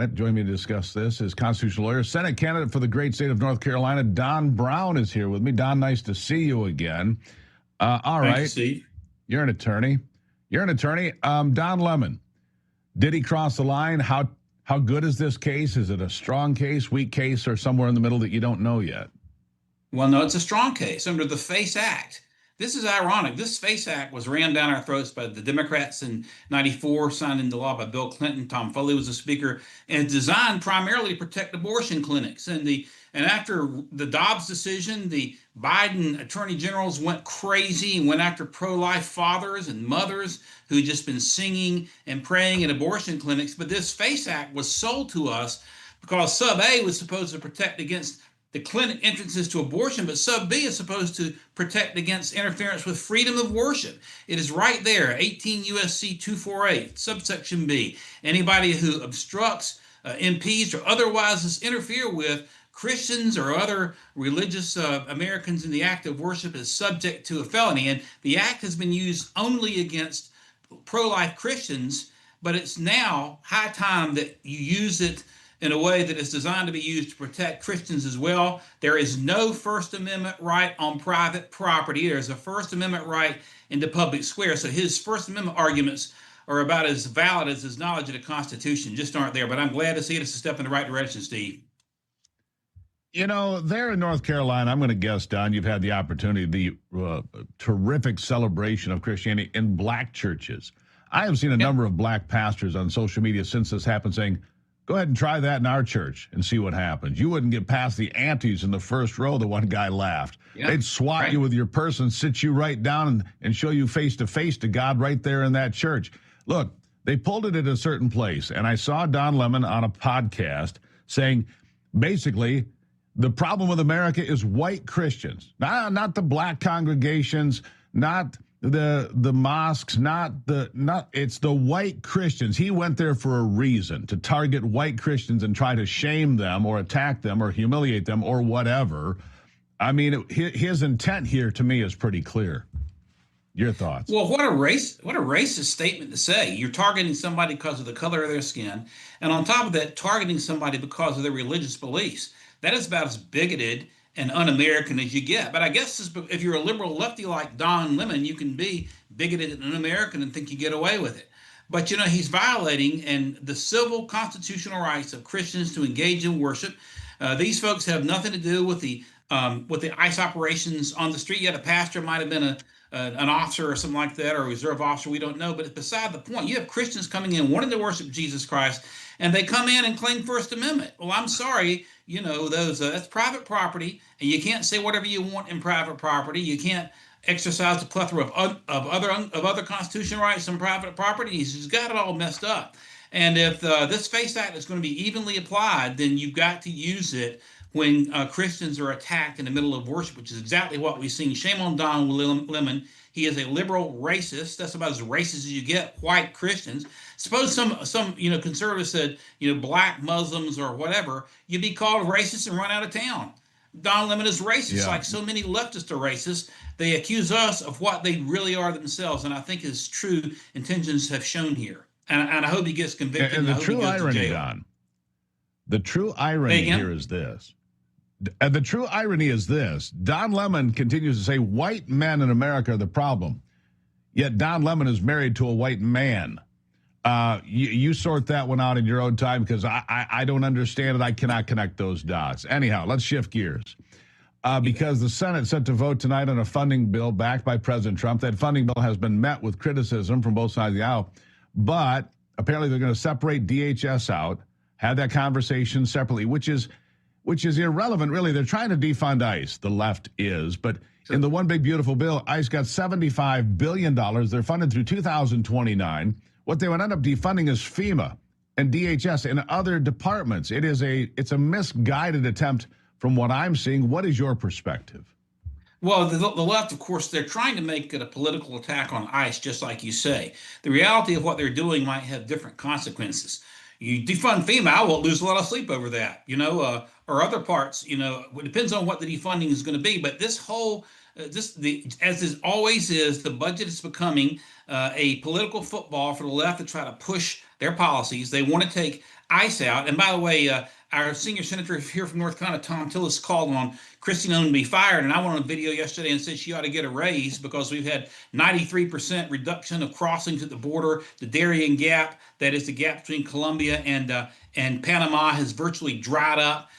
Joining me to discuss this is constitutional lawyer, Senate candidate for the great state of North Carolina, Don Brown is here with me. Don, nice to see you again. All Thank right. you, Steve. You're an attorney. Don Lemon, did he cross the line? How good is this case? Is it a strong case, weak case, or somewhere in the middle that you don't know yet? Well, no, it's a strong case under the FACE Act. This is ironic. This FACE Act was rammed down our throats by the Democrats in '94, signed into law by Bill Clinton. Tom Foley was the speaker, and it's designed primarily to protect abortion clinics. And after the Dobbs decision, the Biden attorney generals went crazy and went after pro-life fathers and mothers who had just been singing and praying in abortion clinics. But this FACE Act was sold to us because Sub A was supposed to protect against the clinic entrances to abortion, but Sub B is supposed to protect against interference with freedom of worship. It is right there, 18 U.S.C. 248, subsection B. Anybody who obstructs, impedes, or otherwise interfere with Christians or other religious Americans in the act of worship is subject to a felony. And the act has been used only against pro-life Christians, but it's now high time that you use it in a way that is designed to be used to protect Christians as well. There is no First Amendment right on private property. There's a First Amendment right in the public square. So his First Amendment arguments are about as valid as his knowledge of the Constitution, just aren't there. But I'm glad to see it as a step in the right direction, Steve. You know, there in North Carolina, I'm going to guess, Don, you've had the opportunity, the terrific celebration of Christianity in black churches. I have seen a number of black pastors on social media since this happened saying, go ahead and try that in our church and see what happens. You wouldn't get past the aunties in the first row, the one guy laughed. They'd swat you with your purse and sit you right down and show you face to God right there in that church. Look, they pulled it at a certain place, and I saw Don Lemon on a podcast saying, basically, the problem with America is white Christians, not the black congregations, not the mosques, it's the white Christians. He went there for a reason, to target white Christians and try to shame them or attack them or humiliate them or whatever. I mean, his intent here to me is pretty clear. Your thoughts? Well, what a racist statement to say. You're targeting somebody because of the color of their skin, and on top of that, targeting somebody because of their religious beliefs. That is about as bigoted and un-American as you get. But I guess if you're a liberal lefty like Don Lemon, you can be bigoted and un-American and think you get away with it. But, you know, he's violating the civil constitutional rights of Christians to engage in worship. These folks have nothing to do with the ICE operations on the street. Yet a pastor might have been an officer or something like that, or a reserve officer, we don't know. But it's beside the point. You have Christians coming in wanting to worship Jesus Christ, and they come in and claim First Amendment. Well, I'm sorry, you know, that's private property, and you can't say whatever you want in private property. You can't exercise the plethora of other constitutional rights on private property. He's got it all messed up. And if this FACE Act is going to be evenly applied, then you've got to use it when Christians are attacked in the middle of worship, which is exactly what we've seen. Shame on Don Lemon. He is a liberal racist. That's about as racist as you get, white Christians. Suppose some conservatives said, black Muslims or whatever, you'd be called racist and run out of town. Don Lemon is racist, like so many leftists are racist. They accuse us of what they really are themselves, and I think his true intentions have shown here. And I hope he gets convicted. And the true irony, Don, the true irony here is this. The true irony is this. Don Lemon continues to say white men in America are the problem. Yet Don Lemon is married to a white man. You sort that one out in your own time, because I don't understand it. I cannot connect those dots. Anyhow, let's shift gears. Because the Senate set to vote tonight on a funding bill backed by President Trump. That funding bill has been met with criticism from both sides of the aisle. But apparently they're going to separate DHS out, have that conversation separately, which is irrelevant, really. They're trying to defund ICE, the left is. But in the one big beautiful bill, ICE got $75 billion. They're funded through 2029. What they would end up defunding is FEMA and DHS and other departments. It's a misguided attempt from what I'm seeing. What is your perspective? Well, the left, of course, they're trying to make it a political attack on ICE, just like you say. The reality of what they're doing might have different consequences. You defund FEMA, I won't lose a lot of sleep over that, or other parts, it depends on what the defunding is going to be. But this whole, as it always is, the budget is becoming a political football for the left to try to push their policies. They want to take ICE out. And by the way, our senior senator here from North Carolina, Tom Tillis, called on Kristi Noem to be fired. And I went on a video yesterday and said she ought to get a raise because we've had 93% reduction of crossings at the border. The Darien Gap, that is the gap between Colombia and Panama, has virtually dried up.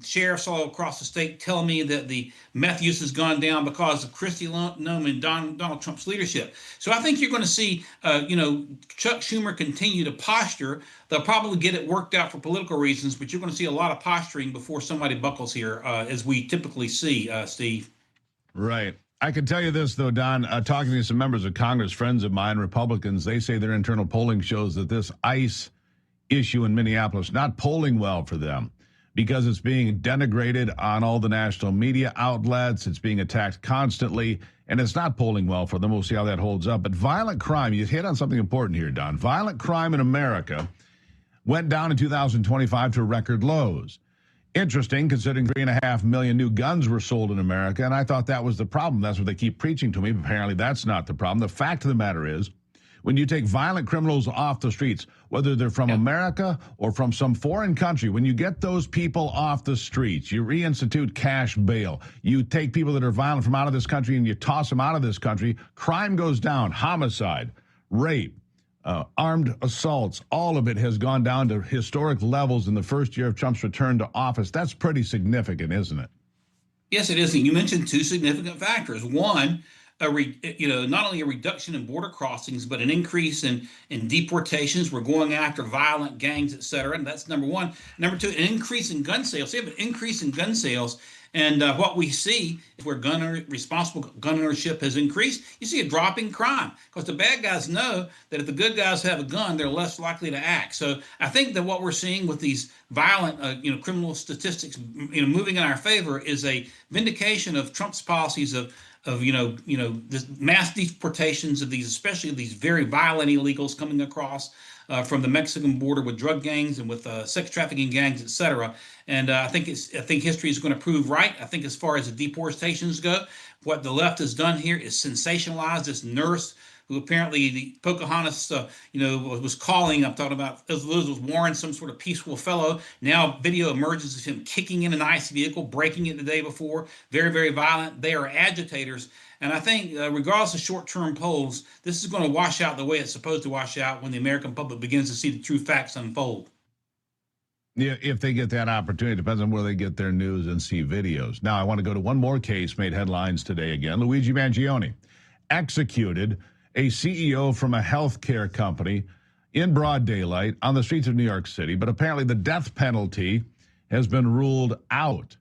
Sheriffs all across the state tell me that the meth use has gone down because of Kristi Noem and Donald Trump's leadership. So I think you're going to see, Chuck Schumer continue to posture. They'll probably get it worked out for political reasons, but you're going to see a lot of posturing before somebody buckles here, as we typically see, Steve. Right. I can tell you this, though, Don, talking to some members of Congress, friends of mine, Republicans, they say their internal polling shows that this ICE issue in Minneapolis not polling well for them, because it's being denigrated on all the national media outlets. It's being attacked constantly, and it's not polling well for them. We'll see how that holds up. But violent crime, you hit on something important here, Don. Violent crime in America went down in 2025 to record lows. Interesting, considering 3.5 million new guns were sold in America, and I thought that was the problem. That's what they keep preaching to me. Apparently, that's not the problem. The fact of the matter is, when you take violent criminals off the streets, whether they're from America or from some foreign country, when you get those people off the streets, you reinstitute cash bail, you take people that are violent from out of this country and you toss them out of this country, crime goes down, homicide, rape, armed assaults, all of it has gone down to historic levels in the first year of Trump's return to office. That's pretty significant, isn't it? Yes, it is. And you mentioned two significant factors. One, not only a reduction in border crossings, but an increase in deportations. We're going after violent gangs, et cetera. And that's number one. Number two, an increase in gun sales. So you have an increase in gun sales. And what we see is where responsible gun ownership has increased, you see a drop in crime, because the bad guys know that if the good guys have a gun, they're less likely to act. So I think that what we're seeing with these violent, criminal statistics, moving in our favor is a vindication of Trump's policies of this mass deportations of these, especially of these very violent illegals coming across from the Mexican border with drug gangs and with sex trafficking gangs, et cetera. And I think history is going to prove right. I think as far as the deportations go, what the left has done here is sensationalize this nurse who apparently the Pocahontas, was calling. I'm talking about Elizabeth Warren, some sort of peaceful fellow. Now video emerges of him kicking in an ICE vehicle, breaking it the day before. Very, very violent. They are agitators. And I think regardless of short-term polls, this is going to wash out the way it's supposed to wash out when the American public begins to see the true facts unfold. Yeah, if they get that opportunity, it depends on where they get their news and see videos. Now, I want to go to one more case made headlines today again. Luigi Mangione executed a CEO from a healthcare company in broad daylight on the streets of New York City, but apparently the death penalty has been ruled out.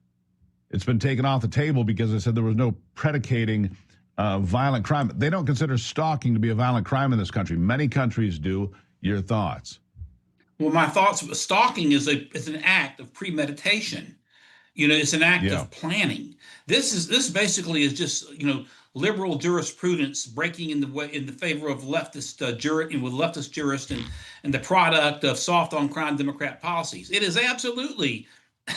It's been taken off the table because they said there was no predicating violent crime. They don't consider stalking to be a violent crime in this country. Many countries do. Your thoughts? Well, my thoughts, stalking is an act of premeditation. It's an act of planning. This basically is just, liberal jurisprudence breaking in the favor of leftist jurists and the product of soft on crime Democrat policies. It is absolutely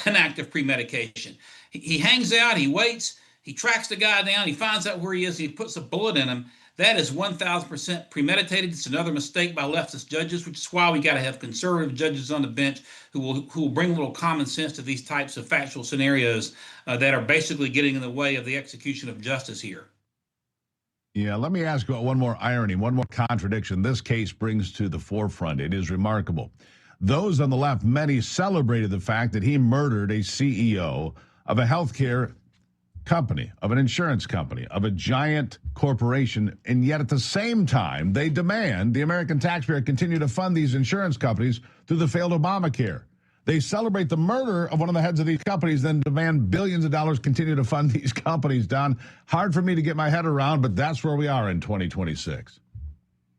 an act of premeditation. He hangs out, he waits, he tracks the guy down, he finds out where he is, he puts a bullet in him. That is 1,000% premeditated. It's another mistake by leftist judges, which is why we got to have conservative judges on the bench who will bring a little common sense to these types of factual scenarios that are basically getting in the way of the execution of justice here. Yeah, let me ask about one more irony, one more contradiction this case brings to the forefront. It is remarkable. Those on the left, many celebrated the fact that he murdered a CEO of a healthcare company, of an insurance company, of a giant corporation, and yet at the same time, they demand the American taxpayer continue to fund these insurance companies through the failed Obamacare. They celebrate the murder of one of the heads of these companies, then demand billions of dollars continue to fund these companies, Don. Hard for me to get my head around, but that's where we are in 2026.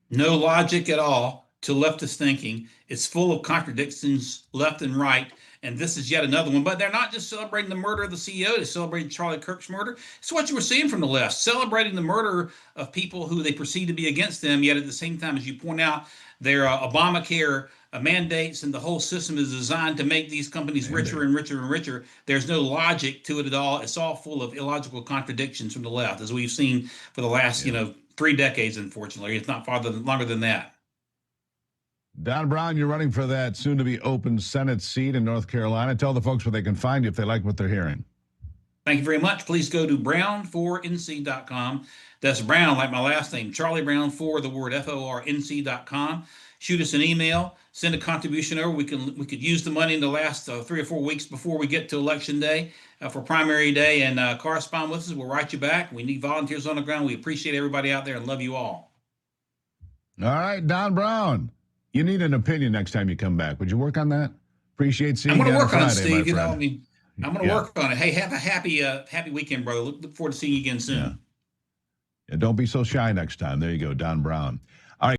No logic at all to leftist thinking. It's full of contradictions left and right. And this is yet another one. But they're not just celebrating the murder of the CEO. They're celebrating Charlie Kirk's murder. It's what you were seeing from the left, celebrating the murder of people who they perceive to be against them. Yet at the same time, as you point out, their Obamacare mandates and the whole system is designed to make these companies richer and richer and richer. There's no logic to it at all. It's all full of illogical contradictions from the left, as we've seen for the last, 3 decades, unfortunately. It's not longer than that. Don Brown, you're running for that soon-to-be open Senate seat in North Carolina. Tell the folks where they can find you if they like what they're hearing. Thank you very much. Please go to brown4nc.com. That's Brown, like my last name, Charlie Brown, for the word FORNC.com. Shoot us an email, send a contribution over. We could use the money in the last 3 or 4 weeks before we get to election day for primary day, and correspond with us. We'll write you back. We need volunteers on the ground. We appreciate everybody out there and love you all. All right, Don Brown. You need an opinion next time you come back. Would you work on that? Appreciate seeing you. I'm going to work on it, Friday, Steve. I'm going to work on it. Hey, have a happy weekend, brother. Look forward to seeing you again soon. Yeah, don't be so shy next time. There you go, Don Brown.